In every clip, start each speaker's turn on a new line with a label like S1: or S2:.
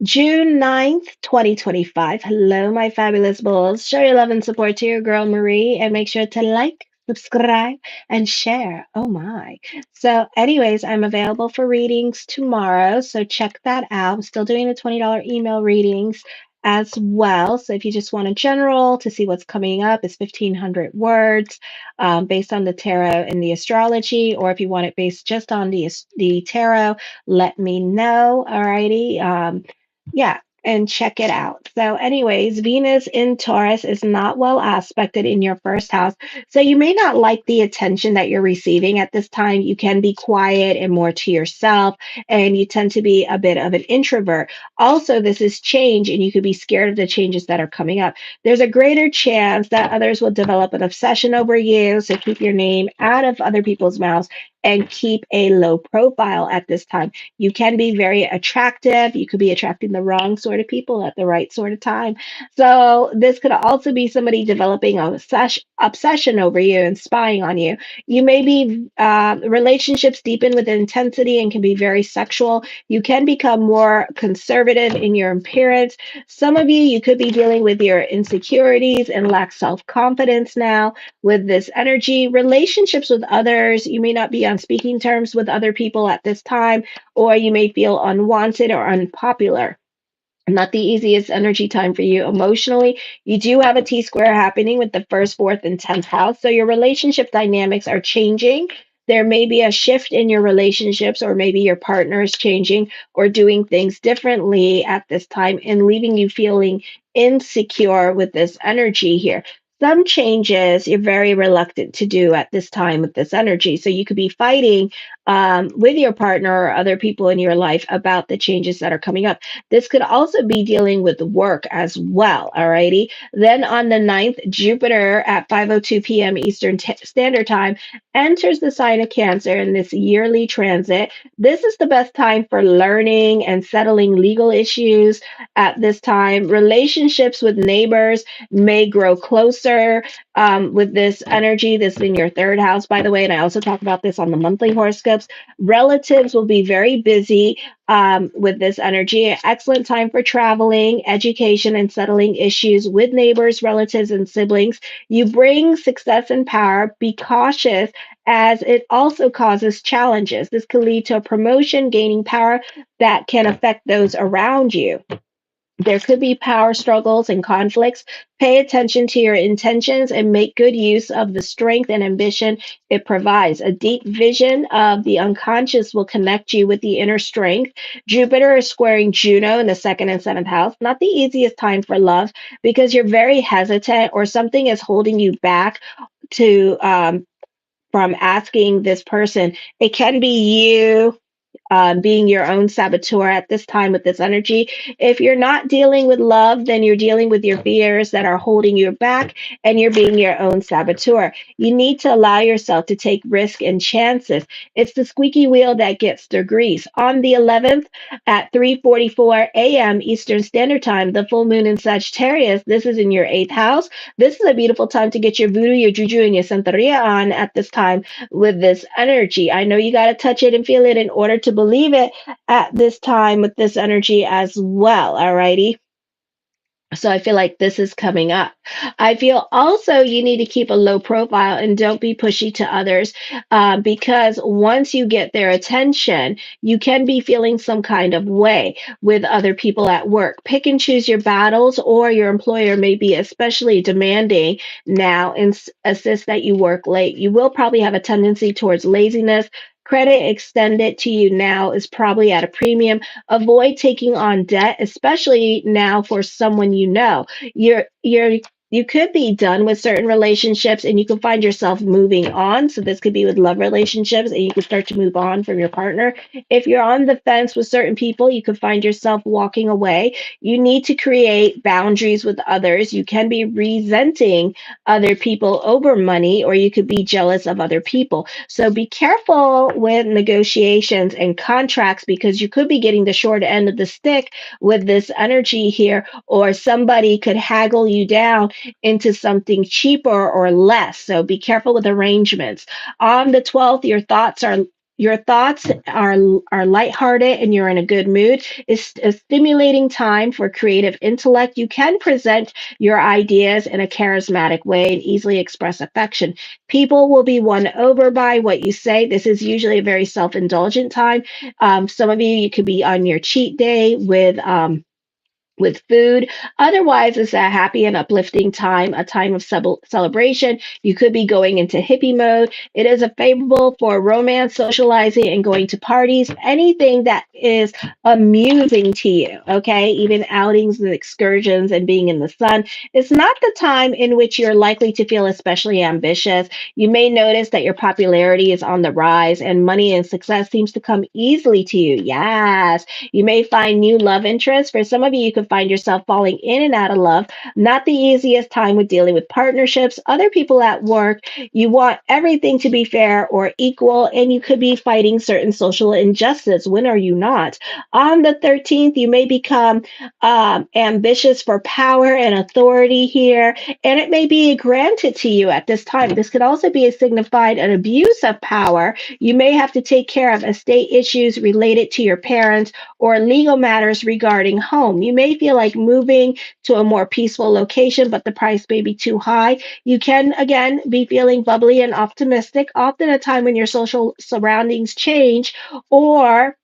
S1: June 9th, 2025. Hello, my fabulous bulls. Show your love and support to your girl Marie and make sure to like, subscribe, and share. Oh my. So, anyways, I'm available for readings tomorrow. So, check that out. I'm still doing the $20 email readings as well. So, if you just want a general to see what's coming up, it's 1,500 words based on the tarot and the astrology. Or if you want it based just on the tarot, let me know. Alrighty. Yeah, and check it out. So, anyways, Venus in Taurus is not well aspected in your first house. So, you may not like the attention that you're receiving at this time. You can be quiet and more to yourself, and you tend to be a bit of an introvert. Also, this is change, and you could be scared of the changes that are coming up. There's a greater chance that others will develop an obsession over you. So, keep your name out of other people's mouths and keep a low profile at this time. You can be very attractive. You could be attracting the wrong sort of people at the right sort of time. So, this could also be somebody developing a obsession over you and spying on you. You may be, relationships deepen with intensity and can be very sexual. You can become more conservative in your appearance. Some of you, you could be dealing with your insecurities and lack self confidence now with this energy. Relationships with others, you may not be on speaking terms with other people at this time, or you may feel unwanted or unpopular. Not the easiest energy time for you emotionally. You do have a T square happening with the first, fourth, and 10th house. So your relationship dynamics are changing. There may be a shift in your relationships, or maybe your partner is changing or doing things differently at this time and leaving you feeling insecure with this energy here. Some changes you're very reluctant to do at this time with this energy. So you could be fighting with your partner or other people in your life about the changes that are coming up. This could also be dealing with work as well. Alrighty. Then on the 9th, Jupiter at 5:02 p.m. Eastern Standard Time enters the sign of Cancer in this yearly transit. This is the best time for learning and settling legal issues at this time. Relationships with neighbors may grow closer with this energy. This is in your third house, by the way. And I also talk about this on the monthly horoscopes. Relatives will be very busy with this energy. Excellent time for traveling, education, and settling issues with neighbors, relatives, and siblings. You bring success and power. Be cautious as it also causes challenges. This could lead to a promotion, gaining power that can affect those around you. There could be power struggles and conflicts. Pay attention to your intentions and make good use of the strength and ambition it provides. A deep vision of the unconscious will connect you with the inner strength. Jupiter is squaring Juno in the second and seventh house. Not the easiest time for love because you're very hesitant or something is holding you back to from asking this person. It can be you being your own saboteur at this time with this energy. If you're not dealing with love, then you're dealing with your fears that are holding you back and you're being your own saboteur. You need to allow yourself to take risk and chances. It's the squeaky wheel that gets the grease. On the 11th at 3:44 a.m. Eastern Standard Time, the full moon in Sagittarius, this is in your eighth house. This is a beautiful time to get your voodoo, your juju, and your santeria on at this time with this energy. I know you got to touch it and feel it in order to believe it at this time with this energy as well. Alrighty. So I feel like this is coming up. I feel also you need to keep a low profile and don't be pushy to others because once you get their attention, you can be feeling some kind of way with other people at work. Pick and choose your battles, or your employer may be especially demanding now and insist that you work late. You will probably have a tendency towards laziness. Credit extended to you now is probably at a premium. Avoid taking on debt, especially now for someone you know. You could be done with certain relationships and you can find yourself moving on. So this could be with love relationships and you can start to move on from your partner. If you're on the fence with certain people, you could find yourself walking away. You need to create boundaries with others. You can be resenting other people over money, or you could be jealous of other people. So be careful with negotiations and contracts because you could be getting the short end of the stick with this energy here, or somebody could haggle you down into something cheaper or less. So be careful with arrangements. On the 12th, your thoughts are Your thoughts are lighthearted and you're in a good mood. It's a stimulating time for creative intellect. You can present your ideas in a charismatic way and easily express affection. People will be won over by what you say. This is usually a very self-indulgent time. Some of you could be on your cheat day with food. Otherwise, it's a happy and uplifting time, a time of celebration. You could be going into hippie mode. It is a favorable for romance, socializing, and going to parties. Anything that is amusing to you, okay? Even outings and excursions and being in the sun. It's not the time in which you're likely to feel especially ambitious. You may notice that your popularity is on the rise and money and success seems to come easily to you. Yes, you may find new love interests. For some of you, you could find yourself falling in and out of love. Not the easiest time with dealing with partnerships. Other people at work, you want everything to be fair or equal, and you could be fighting certain social injustice. When are you not? On the 13th, you may become ambitious for power and authority here, and it may be granted to you at this time. This could also be a signified an abuse of power. You may have to take care of estate issues related to your parents or legal matters regarding home. You may feel like moving to a more peaceful location, but the price may be too high. You can, again, be feeling bubbly and optimistic, often a time when your social surroundings change or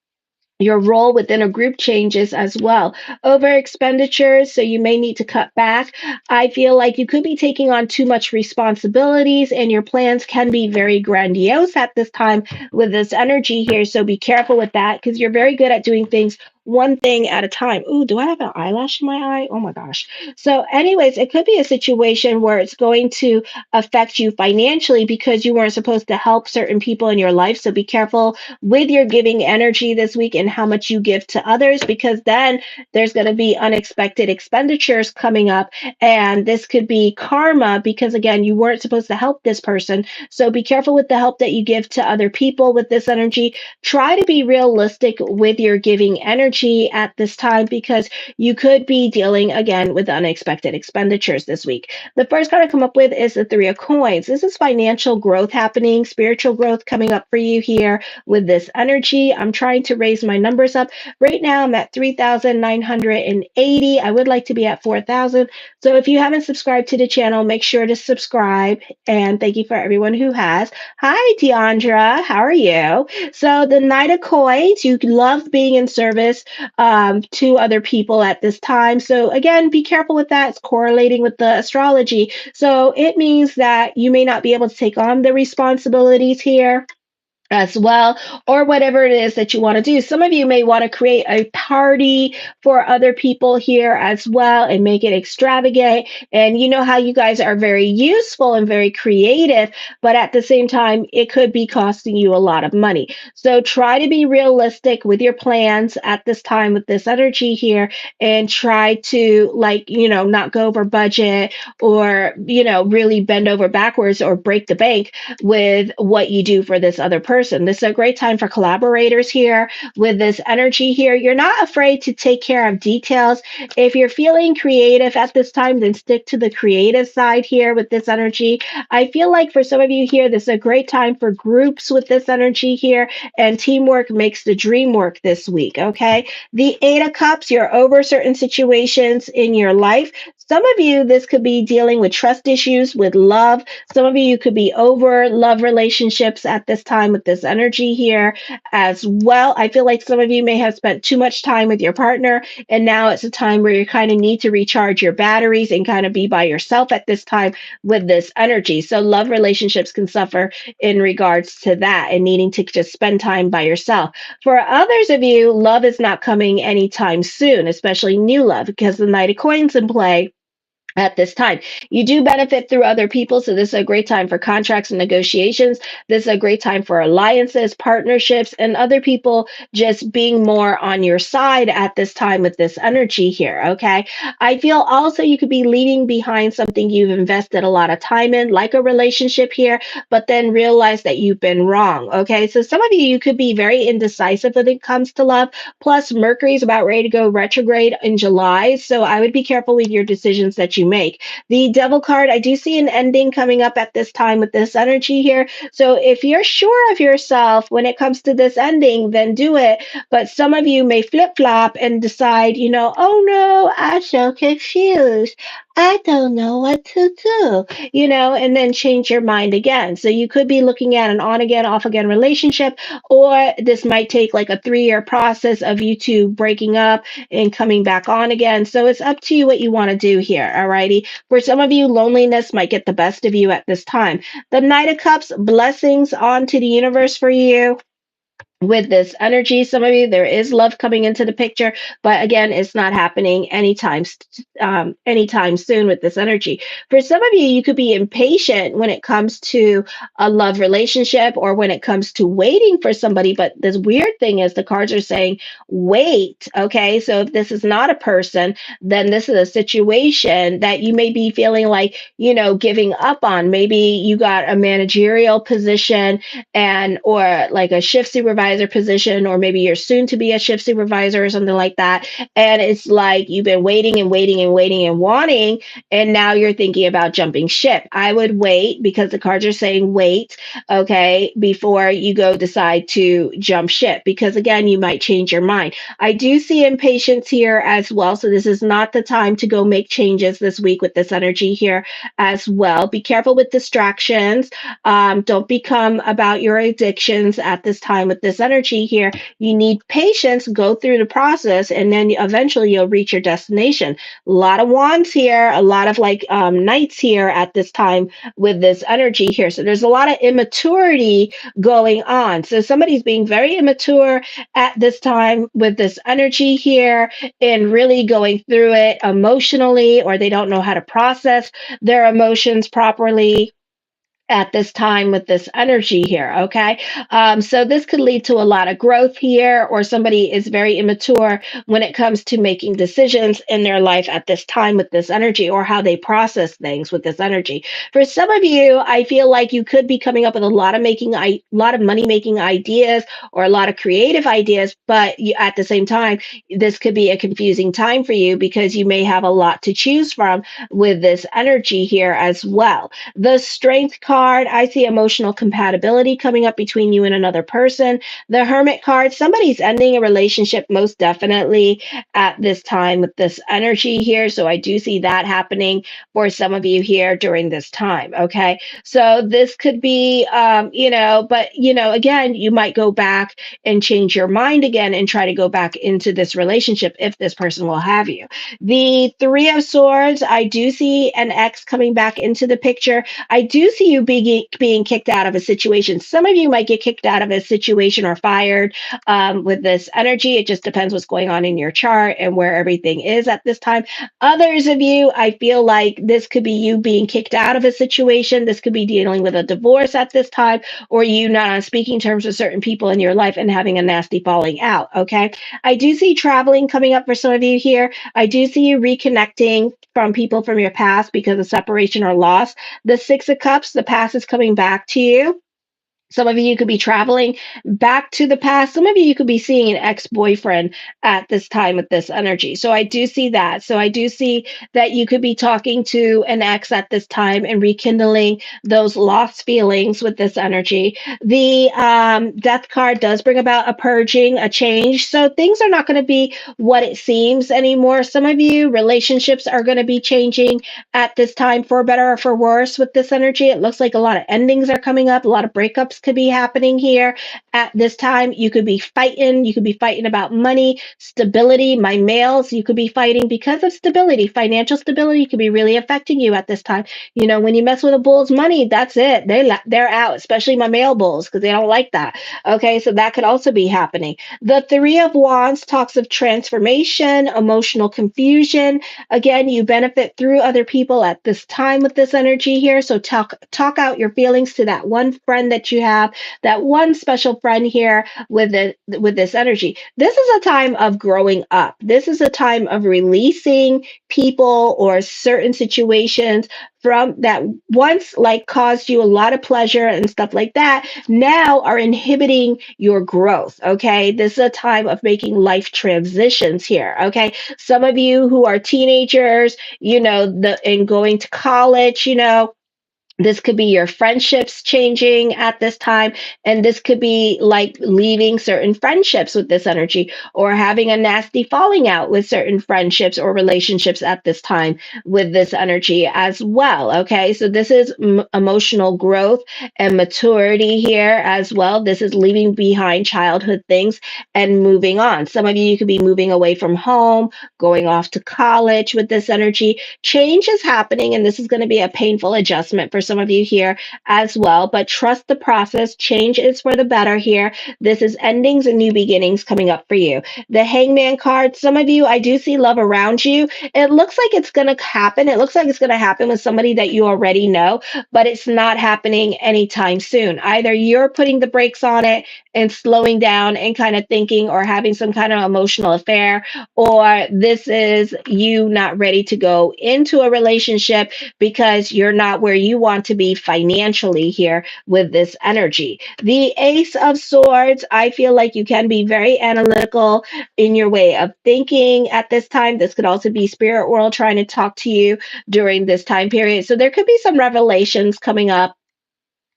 S1: your role within a group changes as well. Over expenditures, so you may need to cut back. I feel like you could be taking on too much responsibilities, and your plans can be very grandiose at this time with this energy here. So be careful with that because you're very good at doing things one thing at a time. Ooh, do I have an eyelash in my eye? Oh my gosh. So, anyways, it could be a situation where it's going to affect you financially because you weren't supposed to help certain people in your life. So be careful with your giving energy this week and how much you give to others, because then there's going to be unexpected expenditures coming up. And this could be karma because, again, you weren't supposed to help this person. So be careful with the help that you give to other people with this energy. Try to be realistic with your giving energy at this time because you could be dealing again with unexpected expenditures this week. The first card I come up with is the Three of Coins. This is financial growth happening, spiritual growth coming up for you here with this energy. I'm trying to raise my numbers up. Right now, I'm at 3,980. I would like to be at 4,000. So if you haven't subscribed to the channel, make sure to subscribe. And thank you for everyone who has. Hi, Deandra. How are you? So the Knight of Coins, you love being in service to other people at this time. So again, be careful with that. It's correlating with the astrology. So it means that you may not be able to take on the responsibilities here as well, or whatever it is that you want to do. Some of you may want to create a party for other people here as well and make it extravagant. And you know how you guys are very useful and very creative, but at the same time, it could be costing you a lot of money. So try to be realistic with your plans at this time with this energy here and try to, like, not go over budget or, really bend over backwards or break the bank with what you do for this other person. This is a great time for collaborators here with this energy here. You're not afraid to take care of details. If you're feeling creative at this time, then stick to the creative side here with this energy. I feel like for some of you here, this is a great time for groups with this energy here, and teamwork makes the dream work this week, okay? The Eight of Cups, you're over certain situations in your life. Some of you, this could be dealing with trust issues with love. Some of you could be over love relationships at this time with this energy here as well. I feel like some of you may have spent too much time with your partner, and now it's a time where you kind of need to recharge your batteries and kind of be by yourself at this time with this energy. So love relationships can suffer in regards to that and needing to just spend time by yourself. For others of you, love is not coming anytime soon, especially new love, because the Knight of Coins in play at this time. You do benefit through other people, so this is a great time for contracts and negotiations. This is a great time for alliances, partnerships, and other people just being more on your side at this time with this energy here, okay? I feel also you could be leaving behind something you've invested a lot of time in, like a relationship here, but then realize that you've been wrong, okay? So some of you could be very indecisive when it comes to love. Plus, Mercury is about ready to go retrograde in July, so I would be careful with your decisions that you you make. The Devil card, I do see an ending coming up at this time with this energy here. So if you're sure of yourself when it comes to this ending, then do it. But some of you may flip flop and decide, oh no, I'm so confused. I don't know what to do, and then change your mind again. So you could be looking at an on again, off again relationship, or this might take like a 3-year process of you two breaking up and coming back on again. So it's up to you what you want to do here. Alrighty. For some of you, loneliness might get the best of you at this time. The Knight of Cups, blessings onto the universe for you with this energy. Some of you, there is love coming into the picture, but again, it's not happening anytime soon with this energy. For some of you, you could be impatient when it comes to a love relationship or when it comes to waiting for somebody. But this weird thing is the cards are saying wait. Okay, so if this is not a person, then this is a situation that you may be feeling like, giving up on. Maybe you got a managerial position and or like a shift supervisor position, or maybe you're soon to be a shift supervisor or something like that, and it's like you've been waiting and waiting and waiting and wanting, and now you're thinking about jumping ship. I would wait, because the cards are saying wait, okay, before you go decide to jump ship, because again, you might change your mind. I do see impatience here as well, so this is not the time to go make changes this week with this energy here as well. Be careful with distractions. Don't become about your addictions at this time with this energy here. You need patience, go through the process, and then eventually you'll reach your destination. A lot of wands here, a lot of like knights here at this time with this energy here. So there's a lot of immaturity going on. So somebody's being very immature at this time with this energy here and really going through it emotionally, or they don't know how to process their emotions properly at this time with this energy here. Okay. So this could lead to a lot of growth here, or somebody is very immature when it comes to making decisions in their life at this time with this energy, or how they process things with this energy. For some of you, I feel like you could be coming up with a lot of money making ideas, or a lot of creative ideas, but at the same time, this could be a confusing time for you, because you may have a lot to choose from with this energy here as well. The Strength card, I see emotional compatibility coming up between you and another person. The Hermit card, somebody's ending a relationship most definitely at this time with this energy here. So I do see that happening for some of you here during this time. Okay. So this could be, but, again, you might go back and change your mind again and try to go back into this relationship if this person will have you. The Three of Swords, I do see an ex coming back into the picture. I do see you being kicked out of a situation. Some of you might get kicked out of a situation or fired with this energy. It just depends what's going on in your chart and where everything is at this time. Others of you, I feel like this could be you being kicked out of a situation. This could be dealing with a divorce at this time, or you not on speaking terms with certain people in your life and having a nasty falling out. Okay. I do see traveling coming up for some of you here. I do see you reconnecting from people from your past because of separation or loss. The Six of Cups, the past is coming back to you. Some of you could be traveling back to the past. Some of you could be seeing an ex-boyfriend at this time with this energy. So I do see that. So I do see that you could be talking to an ex at this time and rekindling those lost feelings with this energy. The Death card does bring about a purging, a change. So things are not going to be what it seems anymore. Some of you, relationships are going to be changing at this time for better or for worse with this energy. It looks like a lot of endings are coming up, a lot of breakups could be happening here at this time. You could be fighting. You could be fighting about money, stability. My males, you could be fighting because of stability. Financial stability could be really affecting you at this time. When you mess with a bull's money, that's it. They're out, especially my male bulls, because they don't like that. Okay, so that could also be happening. The Three of Wands talks of transformation, emotional confusion. Again, you benefit through other people at this time with this energy here. So talk out your feelings to that one friend that you have have that one special friend here with this energy. This is a time of growing up. This is a time of releasing people or certain situations from that once like caused you a lot of pleasure and stuff like that, now are inhibiting your growth. Okay, this is a time of making life transitions here. Okay, some of you who are teenagers, and going to college, this could be your friendships changing at this time. And this could be like leaving certain friendships with this energy, or having a nasty falling out with certain friendships or relationships at this time with this energy as well. Okay. So this is emotional growth and maturity here as well. This is leaving behind childhood things and moving on. Some of you could be moving away from home, going off to college with this energy. Change is happening, and this is going to be a painful adjustment for some of you here as well. But trust the process. Change is for the better here. This is endings and new beginnings coming up for you. The Hangman card, some of you, I do see love around you. It looks like it's going to happen. It looks like it's going to happen with somebody that you already know, but it's not happening anytime soon. Either you're putting the brakes on it and slowing down and kind of thinking or having some kind of emotional affair, or this is you not ready to go into a relationship because you're not where you want to be financially here with this energy. The Ace of Swords, I feel like you can be very analytical in your way of thinking at this time. This could also be spirit world trying to talk to you during this time period. So there could be some revelations coming up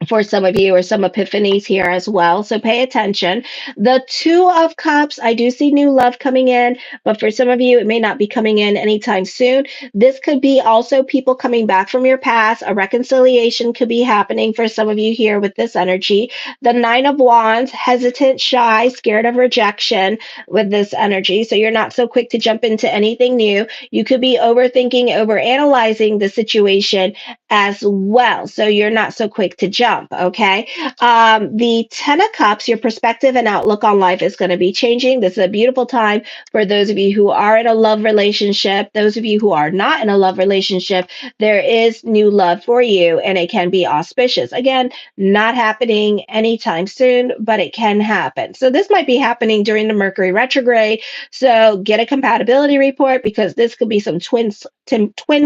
S1: for some of you, or some epiphanies here as well. So pay attention. The Two of Cups, I do see new love coming in, but for some of you, it may not be coming in anytime soon. This could be also people coming back from your past. A reconciliation could be happening for some of you here with this energy. The Nine of Wands, hesitant, shy, scared of rejection with this energy. So you're not so quick to jump into anything new. You could be overthinking, over analyzing the situation as well. So you're not so quick to jump. Okay. The Ten of Cups, your perspective and outlook on life is going to be changing. This is a beautiful time for those of you who are in a love relationship. Those of you who are not in a love relationship, there is new love for you, and it can be auspicious. Again, not happening anytime soon, but it can happen. So this might be happening during the Mercury retrograde. So get a compatibility report, because this could be some twin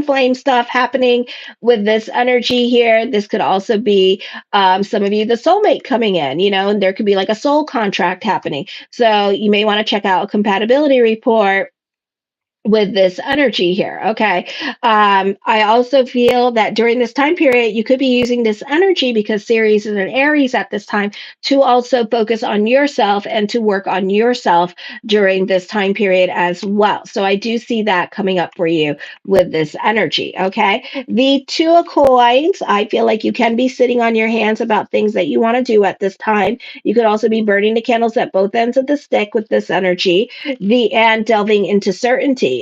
S1: flame stuff happening with this energy here. This could also be some of you, the soulmate coming in, and there could be like a soul contract happening. So you may want to check out a compatibility report with this energy here. Okay. I also feel that during this time period, you could be using this energy, because Ceres is an Aries at this time, to also focus on yourself and to work on yourself during this time period as well. So I do see that coming up for you with this energy. Okay. The Two of Coins, I feel like you can be sitting on your hands about things that you want to do at this time. You could also be burning the candles at both ends of the stick with this energy. And delving into certainty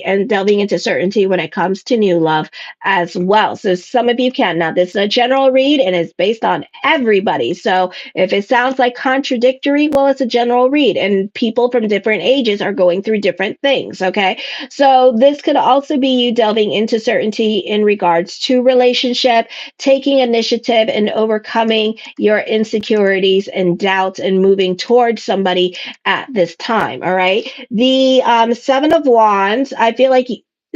S1: when it comes to new love as well. So some of you can. Now, this is a general read and it's based on everybody. So if it sounds like contradictory, well, it's a general read, and people from different ages are going through different things. Okay. So this could also be you delving into certainty in regards to relationship, taking initiative and overcoming your insecurities and doubts and moving towards somebody at this time. All right. The Seven of Wands, I feel like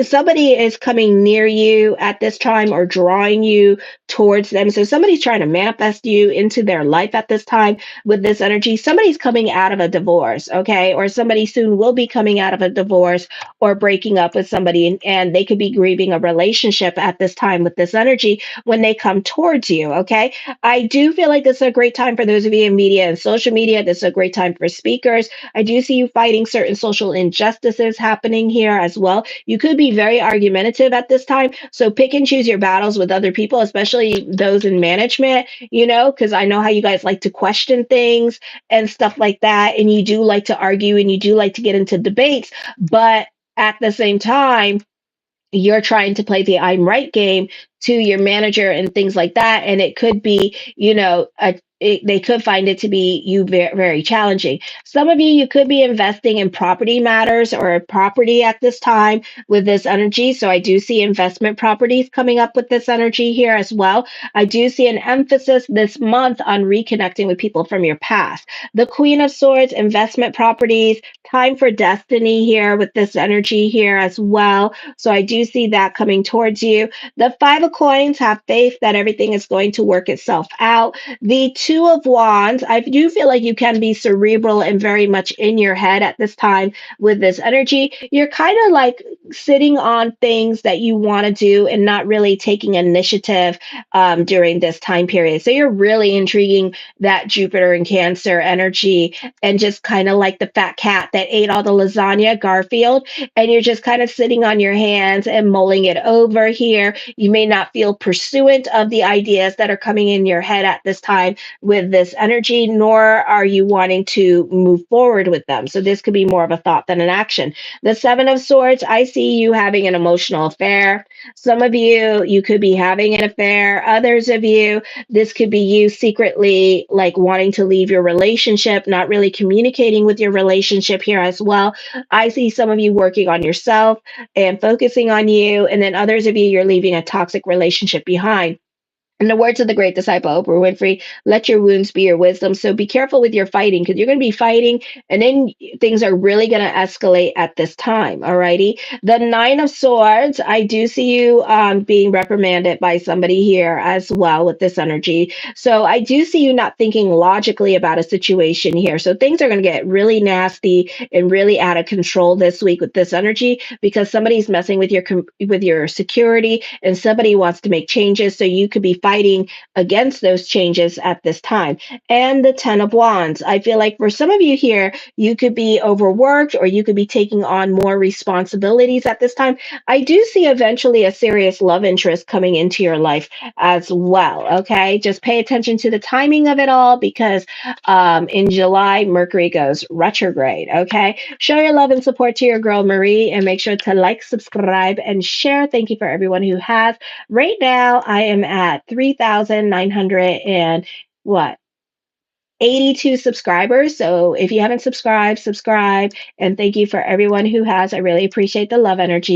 S1: somebody is coming near you at this time, or drawing you towards them. So somebody's trying to manifest you into their life at this time with this energy. Somebody's coming out of a divorce, okay? Or somebody soon will be coming out of a divorce or breaking up with somebody, and they could be grieving a relationship at this time with this energy when they come towards you, okay? I do feel like this is a great time for those of you in media and social media. This is a great time for speakers. I do see you fighting certain social injustices happening here as well. You could be very argumentative at this time. So pick and choose your battles with other people, especially those in management, because I know how you guys like to question things and stuff like that. And you do like to argue, and you do like to get into debates. But at the same time, you're trying to play the I'm right game to your manager and things like that. And it could be, they could find it to be very, very challenging. Some of you could be investing in property matters or property at this time with this energy. So I do see investment properties coming up with this energy here as well. I do see an emphasis this month on reconnecting with people from your past. The Queen of Swords, investment properties, time for destiny here with this energy here as well. So I do see that coming towards you. The Five of Coins, have faith that everything is going to work itself out. The Two of Wands, I do feel like you can be cerebral and very much in your head at this time with this energy. You're kind of like sitting on things that you want to do and not really taking initiative during this time period. So you're really intriguing that Jupiter and Cancer energy, and just kind of like the fat cat that ate all the lasagna, Garfield, and you're just kind of sitting on your hands and mulling it over here. You may not feel pursuant of the ideas that are coming in your head at this time with this energy, nor are you wanting to move forward with them. So this could be more of a thought than an action. The Seven of Swords, I see you having an emotional affair. Some of you, you could be having an affair. Others of you, this could be you secretly like wanting to leave your relationship, not really communicating with your relationship here as well. I see some of you working on yourself and focusing on you. And then others of you, you're leaving a toxic relationship behind. In the words of the great disciple Oprah Winfrey, let your wounds be your wisdom. So be careful with your fighting, because you're going to be fighting, and then things are really going to escalate at this time. All righty. The Nine of Swords, I do see you being reprimanded by somebody here as well with this energy. So I do see you not thinking logically about a situation here. So things are going to get really nasty and really out of control this week with this energy, because somebody's messing with your security, and somebody wants to make changes. So you could be fighting against those changes at this time. And the Ten of Wands, I feel like for some of you here, you could be overworked, or you could be taking on more responsibilities at this time. I do see eventually a serious love interest coming into your life as well. Okay, just pay attention to the timing of it all, because in July, Mercury goes retrograde. Okay, show your love and support to your girl Marie, and make sure to like, subscribe, and share. Thank you for everyone who has. Right now, I am at 3,900 and what? 82 subscribers. So if you haven't subscribed, subscribe. And thank you for everyone who has. I really appreciate the love energy.